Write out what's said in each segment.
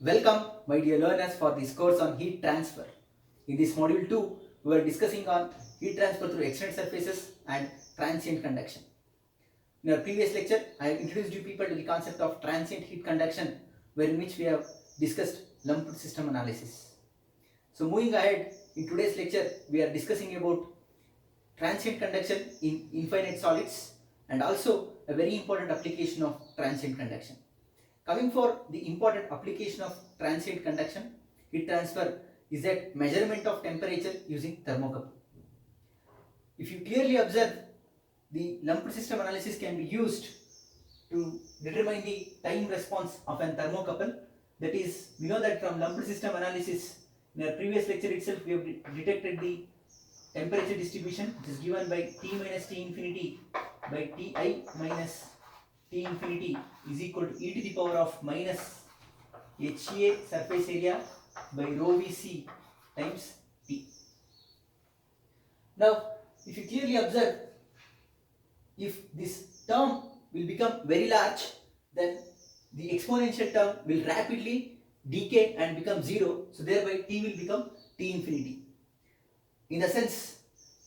Welcome, my dear learners, for this course on heat transfer. In this module 2, we are discussing on heat transfer through extended surfaces and transient conduction. In our previous lecture, I have introduced you people to the concept of transient heat conduction, wherein which we have discussed lumped system analysis. So moving ahead, in today's lecture, we are discussing about transient conduction in infinite solids and also a very important application of transient conduction. Coming for the important application of transient conduction, heat transfer is that measurement of temperature using thermocouple. If you clearly observe, the lumped system analysis can be used to determine the time response of an thermocouple. That is, we know that from lumped system analysis, in our previous lecture itself, we have detected the temperature distribution, which is given by T minus T infinity by Ti minus T infinity is equal to e to the power of minus HA surface area by rho Vc times T. Now, if you clearly observe, if this term will become very large, then the exponential term will rapidly decay and become 0. So thereby T will become T infinity. In the sense,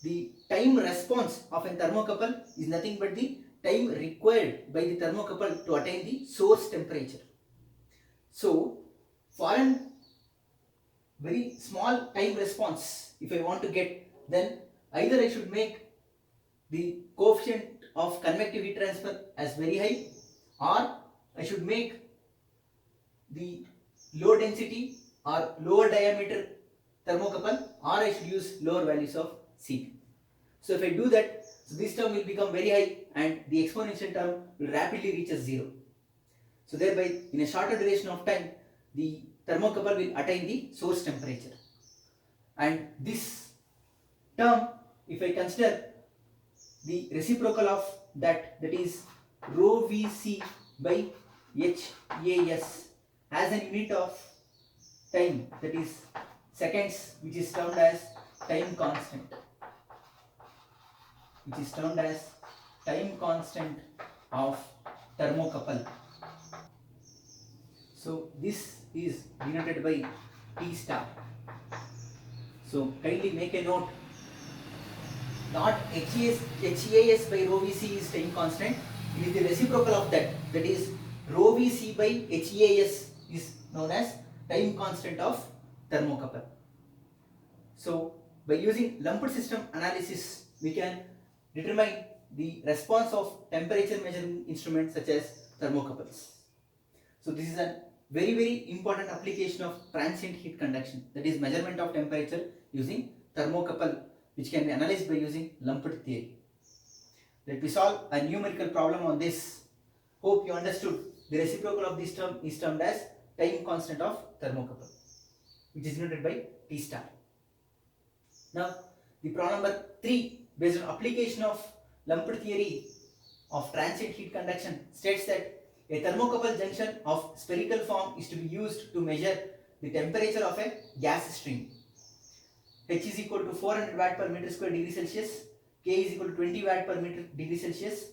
the time response of a thermocouple is nothing but the time required by the thermocouple to attain the source temperature. So, for a very small time response, if I want to get, then either I should make the coefficient of convective heat transfer as very high, or I should make the low density or lower diameter thermocouple, or I should use lower values of Cp. So if I do that, so this term will become very high and the exponential term will rapidly reach as 0. So thereby, in a shorter duration of time, the thermocouple will attain the source temperature. And this term, if I consider the reciprocal of that is rho Vc by HAS as an unit of time, that is seconds, which is termed as time constant. Of thermocouple. So this is denoted by T star. So kindly make a note. Not HAS by rho Vc is time constant. It is the reciprocal of that. That is rho Vc by HAS is known as time constant of thermocouple. So by using lumped system analysis, we can determine the response of temperature measuring instruments such as thermocouples. So this is a very important application of transient heat conduction, that is measurement of temperature using thermocouple, which can be analyzed by using lumped theory. Let me solve a numerical problem on this. Hope you understood. The reciprocal of this term is termed as time constant of thermocouple, which is denoted by T star. Now, the problem number 3, based on application of lumped theory of transient heat conduction, states that a thermocouple junction of spherical form is to be used to measure the temperature of a gas stream. H is equal to 400 watt per meter square degree Celsius, K is equal to 20 watt per meter degree Celsius,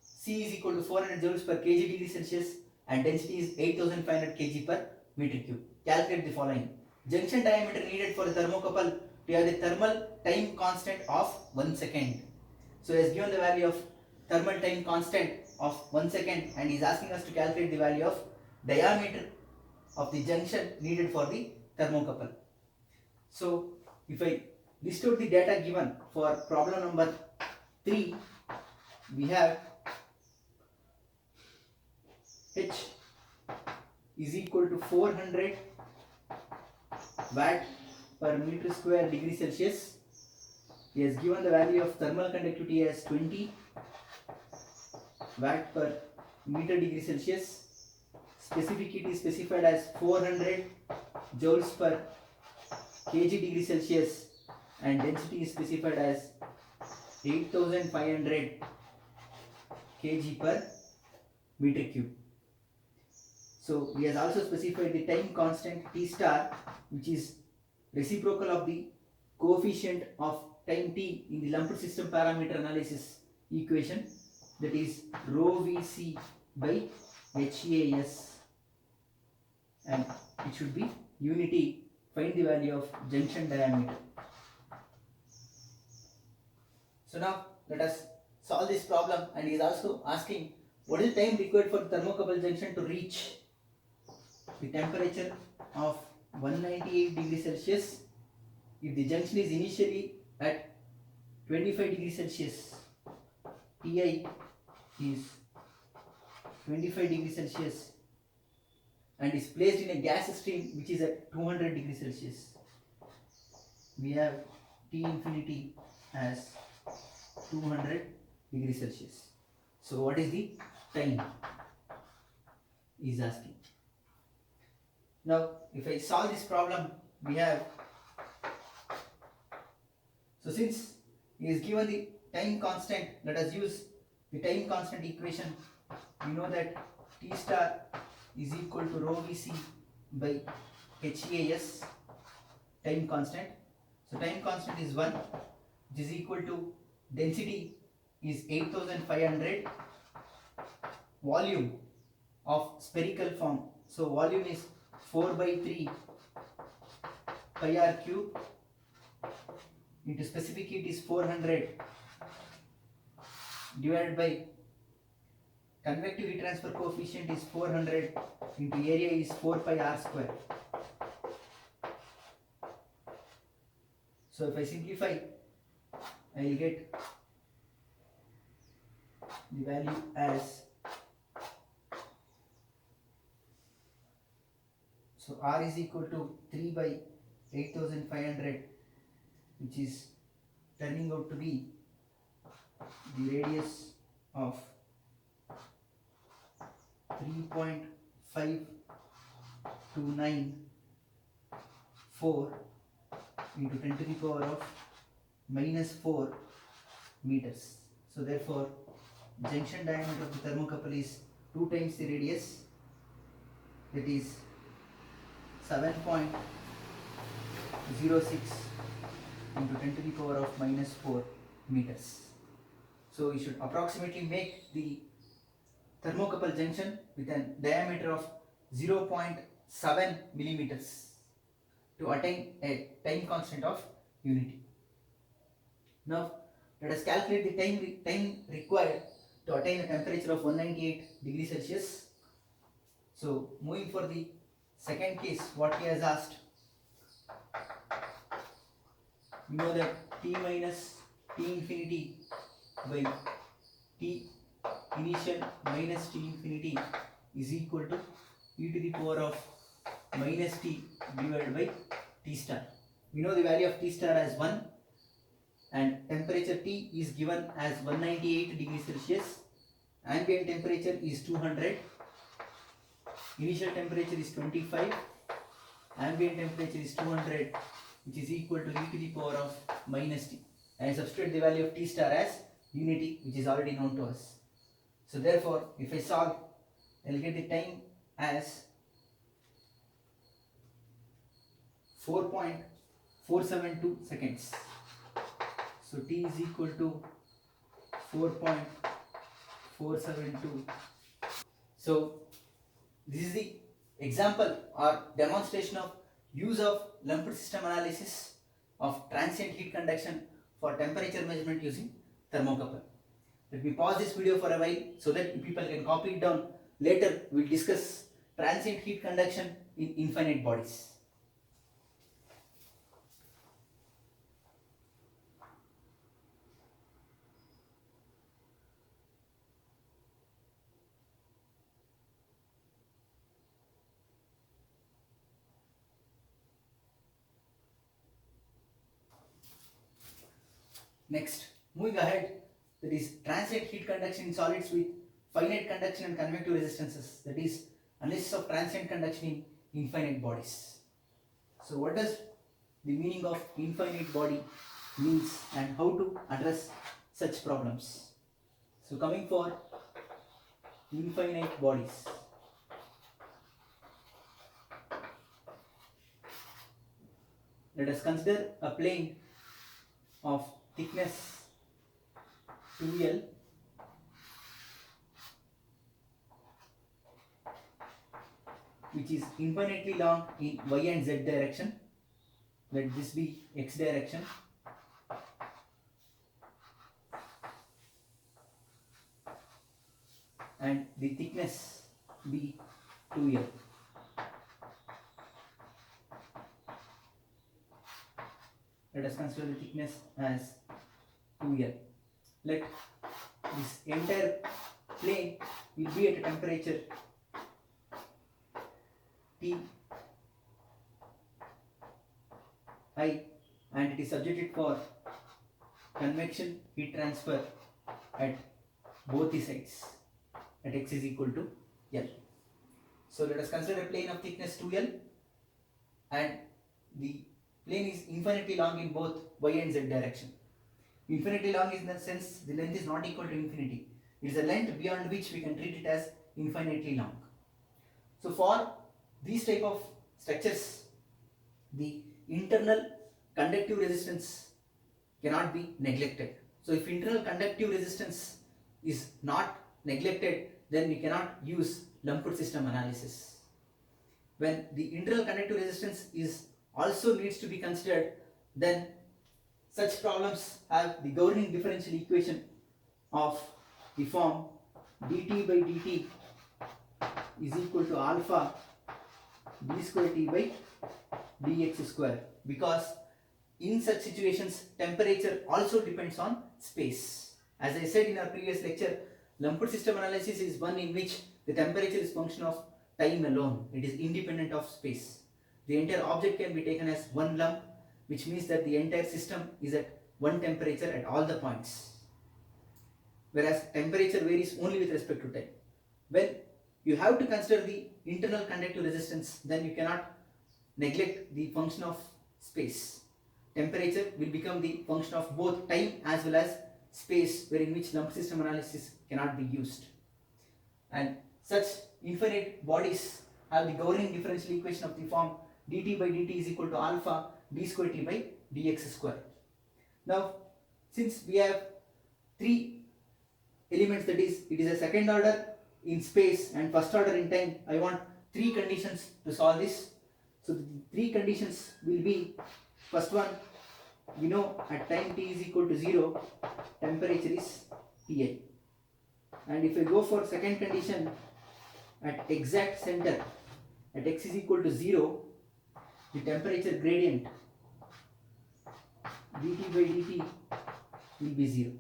C is equal to 400 joules per kg degree Celsius, and density is 8500 kg per meter cube. Calculate the following. Junction diameter needed for the thermocouple to have the thermal time constant of 1 second. So he has given the value of thermal time constant of 1 second and is asking us to calculate the value of diameter of the junction needed for the thermocouple. So if I list out the data given for problem number 3, we have H is equal to 400 watt per meter square degree Celsius. He has given the value of thermal conductivity as 20 watt per meter degree Celsius. Specific heat is specified as 400 joules per kg degree Celsius, and density is specified as 8500 kg per meter cube. So he has also specified the time constant T star, which is reciprocal of the coefficient of time t in the lumped system parameter analysis equation, that is rho Vc by HAS. and it should be unity. Find the value of junction diameter. So now let us solve this problem, and he is also asking what is the time required for thermocouple junction to reach the temperature of 198 degrees Celsius if the junction is initially at 25 degrees Celsius. Ti is 25 degrees Celsius and is placed in a gas stream which is at 200 degrees Celsius. We have T infinity as 200 degrees Celsius. So what is the time? He is asking. Now if I solve this problem, we have, so since he is given the time constant, let us use the time constant equation. We know that T star is equal to rho Vc by HAS, time constant. So time constant is 1, which is equal to density is 8500, volume of spherical form. So volume is 4 by 3 pi r cube into specific heat is 400 divided by convective heat transfer coefficient is 400 into area is 4 pi r square. So if I simplify, I will get the value as, so r is equal to 3 by 8500, which is turning out to be the radius of 3.5294 into 10 to the power of minus 4 meters. So therefore junction diameter of the thermocouple is 2 times the radius, that is 7.06 into 10 to the power of minus 4 meters. So you should approximately make the thermocouple junction with a diameter of 0.7 millimeters to attain a time constant of unity. Now let us calculate the time required to attain a temperature of 198 degrees Celsius. So moving for the second case, what he has asked, we know that T minus T infinity by T initial minus T infinity is equal to e to the power of minus T divided by T star. We know the value of T star as 1 and temperature T is given as 198 degrees Celsius. Ambient temperature is 200. Initial temperature is 25. Ambient temperature is 200, which is equal to e to the power of minus T. And substitute the value of T star as unity, which is already known to us. So therefore, if I solve, I will get the time as 4.472 seconds. So T is equal to 4.472. So this is the example or demonstration of use of lumped system analysis of transient heat conduction for temperature measurement using thermocouple. Let me pause this video for a while so that people can copy it down. Later we will discuss transient heat conduction in infinite bodies. Next, moving ahead, that is transient heat conduction in solids with finite conduction and convective resistances, that is analysis of transient conduction in infinite bodies. So what does the meaning of infinite body means and how to address such problems? So coming for infinite bodies. Let us consider a plane of thickness 2L which is infinitely long in y and z direction. Let this be x direction. And the thickness be 2L. Let us consider the thickness as 2L. Let this entire plane will be at a temperature T I, and it is subjected for convection heat transfer at both the sides at x is equal to L. So let us consider a plane of thickness 2L, and the plane is infinitely long in both y and z direction. Infinitely long is in the sense the length is not equal to infinity. It is a length beyond which we can treat it as infinitely long. So for these type of structures, the internal conductive resistance cannot be neglected. So if internal conductive resistance is not neglected, then we cannot use lumped system analysis. When the internal conductive resistance is also needs to be considered, then such problems have the governing differential equation of the form dt by dt is equal to alpha d square t by dx square, because in such situations temperature also depends on space. As I said in our previous lecture, lumped system analysis is one in which the temperature is function of time alone. It is independent of space. The entire object can be taken as one lump, which means that the entire system is at one temperature at all the points, whereas temperature varies only with respect to time. When you have to consider the internal conductive resistance, then you cannot neglect the function of space. Temperature will become the function of both time as well as space, wherein which lumped system analysis cannot be used. And such infinite bodies have the governing differential equation of the form dt by dt is equal to alpha d square t by dx square. Now, since we have three elements, that is, it is a second order in space and first order in time, I want three conditions to solve this. So the three conditions will be, first one, we know at time t is equal to 0, temperature is Ti. And if I go for second condition, at exact center, at x is equal to 0, the temperature gradient dt by dt will be 0.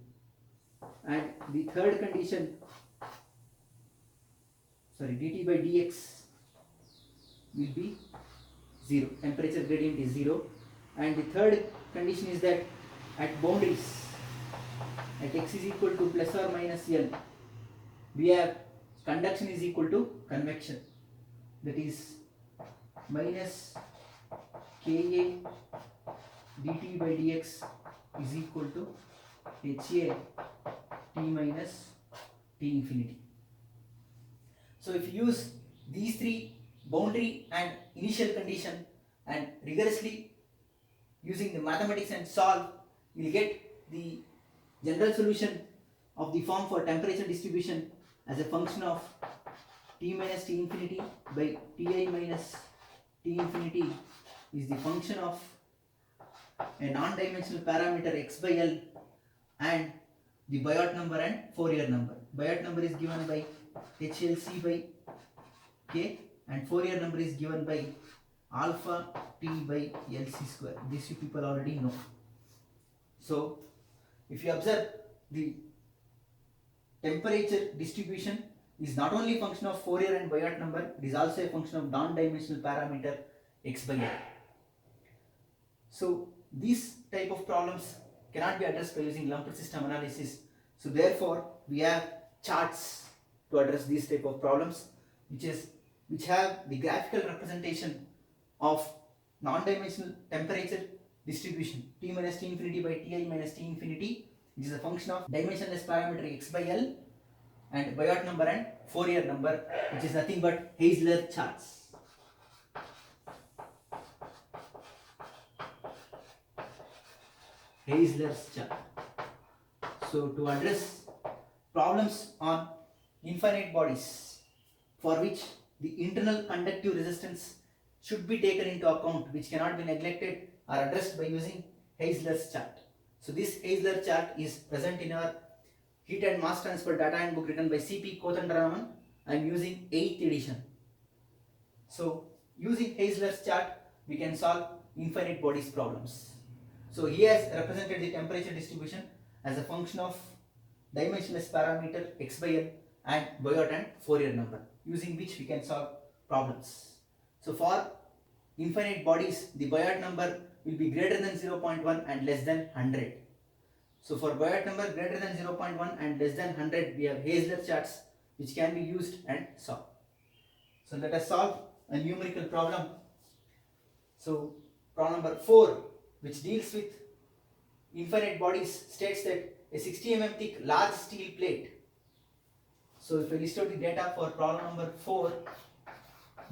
And the third condition, dt by dx will be 0, temperature gradient is 0. And the third condition is that at boundaries, at x is equal to plus or minus L, we have conduction is equal to convection, that is minus Ka dt by dx is equal to Ha T minus T infinity. So if you use these three, boundary and initial condition, and rigorously using the mathematics and solve, you will get the general solution of the form for temperature distribution as a function of T minus T infinity by Ti minus T infinity is the function of a non-dimensional parameter x by L and the Biot number and Fourier number. Biot number is given by HLC by K and Fourier number is given by alpha T by LC square. This you people already know. So if you observe, the temperature distribution is not only a function of Fourier and Biot number, it is also a function of non-dimensional parameter x by L. So these type of problems cannot be addressed by using lumped system analysis. So therefore we have charts to address these type of problems, which have the graphical representation of non-dimensional temperature distribution T minus T infinity by Ti minus T infinity, which is a function of dimensionless parameter x by L and Biot number and Fourier number, which is nothing but Heisler charts. Heisler's chart. So to address problems on infinite bodies for which the internal conductive resistance should be taken into account, which cannot be neglected or addressed by using Heisler's chart. So this Heisler chart is present in our Heat and Mass Transfer data handbook written by C.P. Kothandaraman. I am using 8th edition. So using Heisler's chart, we can solve infinite bodies problems. So he has represented the temperature distribution as a function of dimensionless parameter x by L and Biot and Fourier number, using which we can solve problems. So for infinite bodies, the Biot number will be greater than 0.1 and less than 100. So for Biot number greater than 0.1 and less than 100, we have Heisler charts which can be used and solved. So let us solve a numerical problem. So problem number 4, which deals with infinite bodies, states that a 60 mm thick large steel plate. So if I list out the data for problem number 4,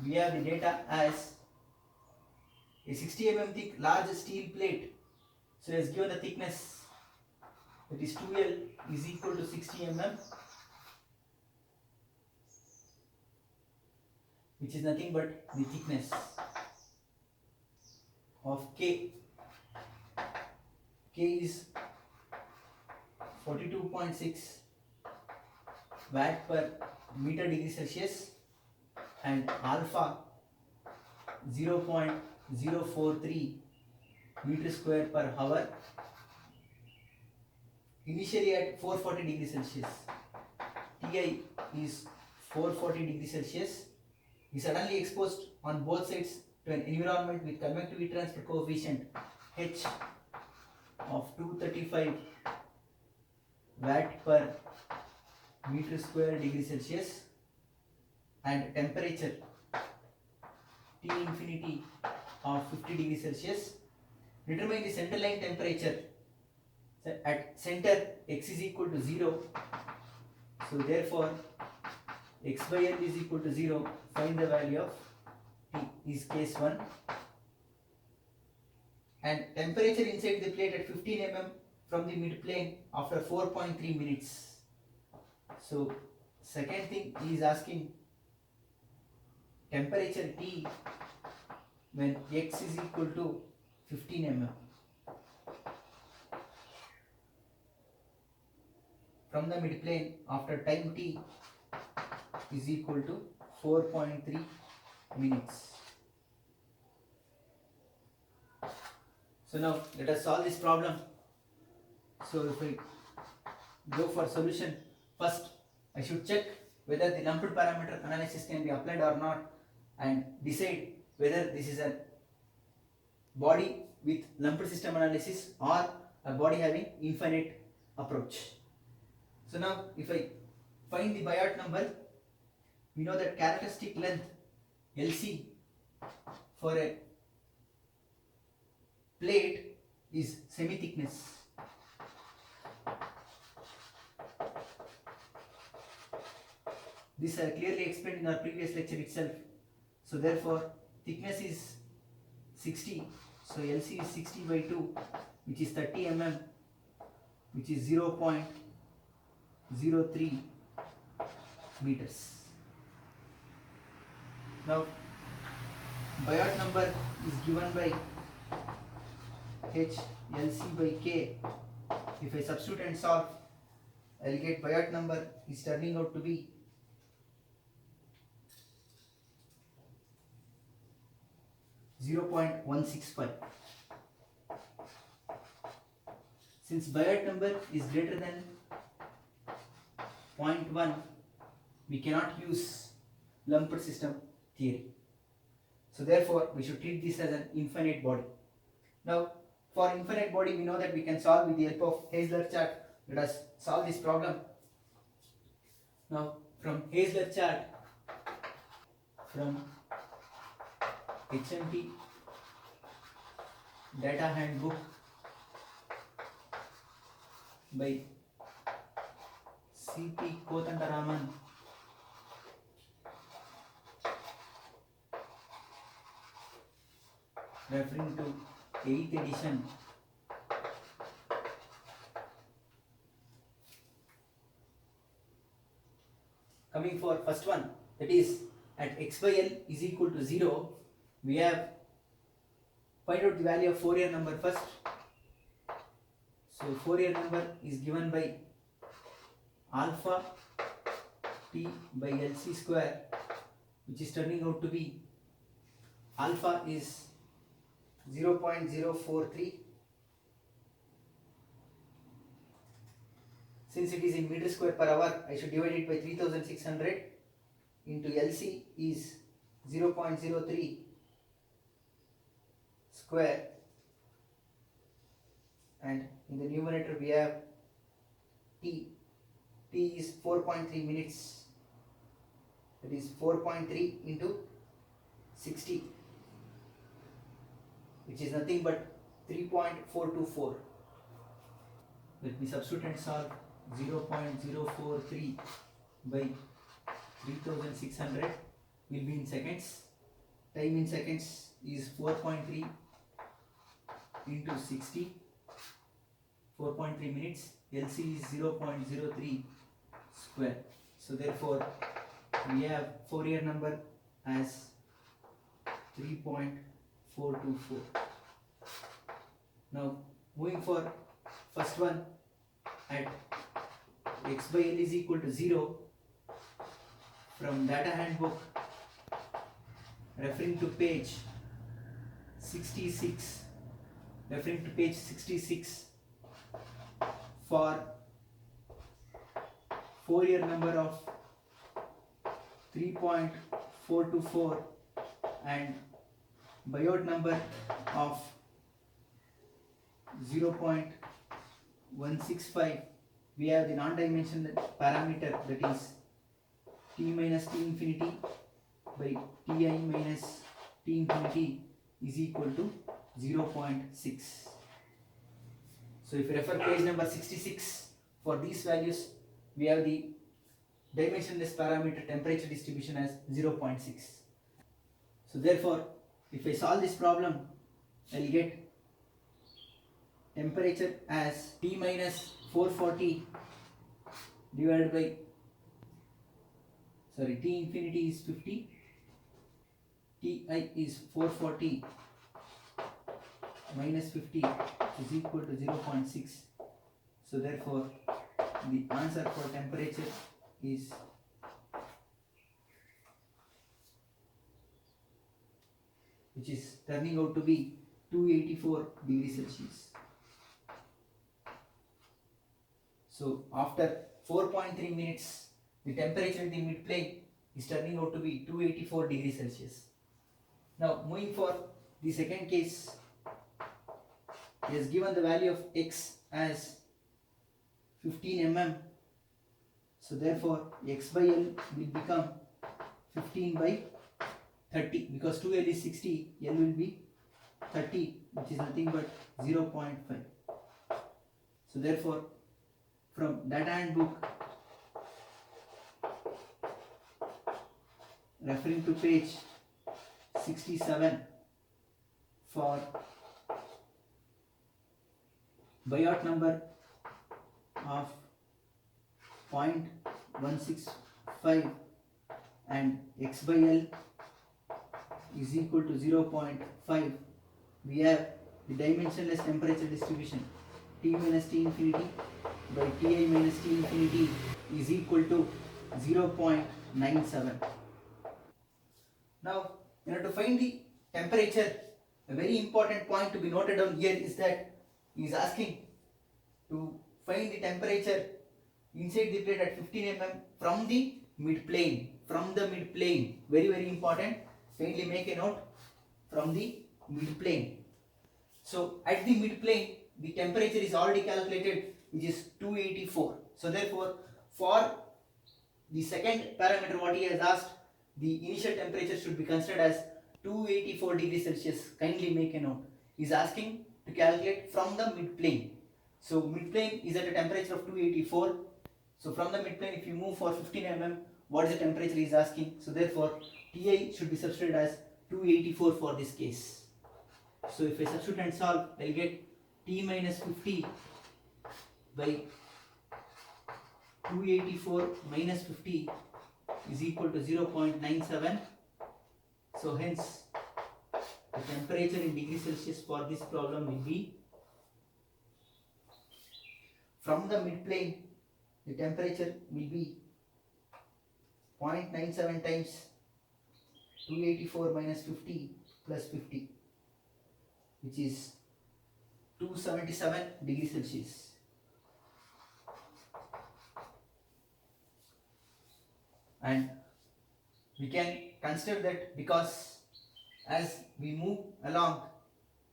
we have the data as a 60 mm thick large steel plate. So it has given the thickness, that is 2L is equal to 60 mm, which is nothing but the thickness of K. K is 42.6 watt per meter degree Celsius and alpha 0.043 meter square per hour, initially at 440 degrees Celsius. Ti is 440 degrees Celsius. Is suddenly exposed on both sides to an environment with convectivity transfer coefficient H of 235 watt per meter square degree Celsius and temperature T infinity of 50 degrees Celsius. Determine the center line temperature. So at center x is equal to 0. So therefore x by L is equal to 0. Find the value of T is case 1. And temperature inside the plate at 15 mm from the mid plane after 4.3 minutes. So second thing he is asking temperature T when x is equal to 15 mm from the mid plane after time T is equal to 4.3 minutes. So now let us solve this problem. So if I go for solution, first I should check whether the lumped parameter analysis can be applied or not and decide whether this is a body with lumped system analysis or a body having infinite approach. So now if I find the Biot number, we know that characteristic length LC for a plate is semi thickness. This I clearly explained in our previous lecture itself. So therefore thickness is 60. So LC is 60 by 2, which is 30 mm, which is 0.03 meters. Now Biot number is given by H LC by K. If I substitute and solve, I will get Biot number is turning out to be 0.165. Since Biot number is greater than 0.1, we cannot use lumped system theory. So therefore we should treat this as an infinite body. Now for infinite body we know that we can solve with the help of Heisler chart. Let us solve this problem. Now from Heisler chart, from HMT data handbook by C.P. Kothandaraman, referring to 8th edition. Coming for first one, that is at x by L is equal to 0, we have find out the value of Fourier number first. So Fourier number is given by alpha t by LC square, which is turning out to be alpha is 0.043. Since it is in meter square per hour, I should divide it by 3600 into LC is 0.03 square, and in the numerator we have t. T is 4.3 minutes, that is 4.3 into 60, which is nothing but 3.424. Let me substitute and solve. 0.043 by 3600 will be in seconds. Time in seconds is 4.3 into 60, 4.3 minutes. LC is 0.03 square. So therefore we have Fourier number as 3.424. Now moving for first one, at x by L is equal to 0, from data handbook referring to page 66, for Fourier number of 3.424 and Biot number of 0.165, we have the non-dimensional parameter, that is t minus t infinity by ti minus t infinity is equal to 0.6. So if you refer page number 66, for these values we have the dimensionless parameter temperature distribution as 0.6. So therefore if I solve this problem, I will get temperature as T minus 440 divided by, T infinity is 50, Ti is 440 minus 50 is equal to 0.6. So therefore the answer for temperature is which is turning out to be 284 degrees Celsius. So after 4.3 minutes, the temperature in the midplane is turning out to be 284 degrees Celsius. Now moving for the second case, he has given the value of x as 15 mm. So therefore x by L will become 15 by 30, because 2L is 60, L will be 30, which is nothing but 0.5. So therefore from data handbook referring to page 67, for Biot number of 0.165 and x by L is equal to 0.5, we have the dimensionless temperature distribution T minus T infinity by Ti minus T infinity is equal to 0.97. Now, in order to find the temperature, a very important point to be noted down here is that he is asking to find the temperature inside the plate at 15 mm from the midplane. Very, very important. Kindly make a note, from the midplane. So at the midplane, the temperature is already calculated, which is 284. So therefore, for the second parameter what he has asked, the initial temperature should be considered as 284 degrees Celsius. Kindly make a note. He is asking to calculate from the midplane. So midplane is at a temperature of 284. So from the midplane, if you move for 15 mm, what is the temperature he is asking? So therefore, Ti should be substituted as 284 for this case. So if I substitute and solve, I will get T minus 50 by 284 minus 50 is equal to 0.97. So hence the temperature in degrees Celsius for this problem will be, from the midplane the temperature will be 0.97 times 284 minus 50 plus 50, which is 277 degrees Celsius. And we can consider that because as we move along,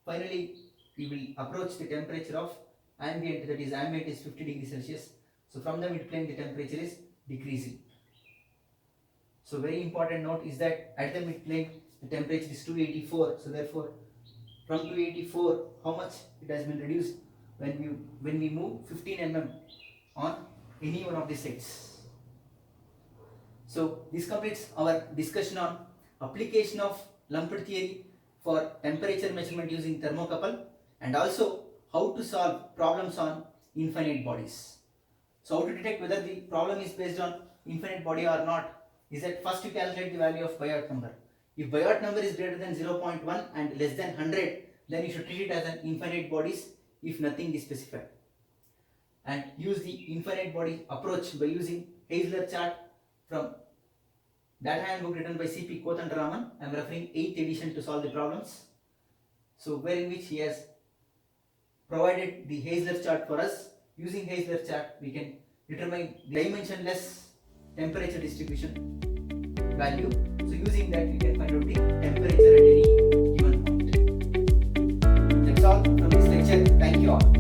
finally we will approach the temperature of ambient, that is ambient is 50 degrees Celsius. So from the midplane the temperature is decreasing. So very important note is that at the midplane the temperature is 284. So therefore from 284 how much it has been reduced when we move 15 mm on any one of the sides. So this completes our discussion on application of lumped theory for temperature measurement using thermocouple, and also how to solve problems on infinite bodies. So how to detect whether the problem is based on infinite body or not is that first you calculate the value of Biot number. If Biot number is greater than 0.1 and less than 100, then you should treat it as an infinite bodies if nothing is specified. And use the infinite body approach by using Heisler chart from data handbook written by C.P. Kothandaraman. I am referring 8th edition to solve the problems. So wherein which he has provided the Heisler chart for us. Using Heisler chart we can determine the dimensionless temperature distribution value. So using that we can find out the temperature at any given point. That's all from this lecture. Thank you all.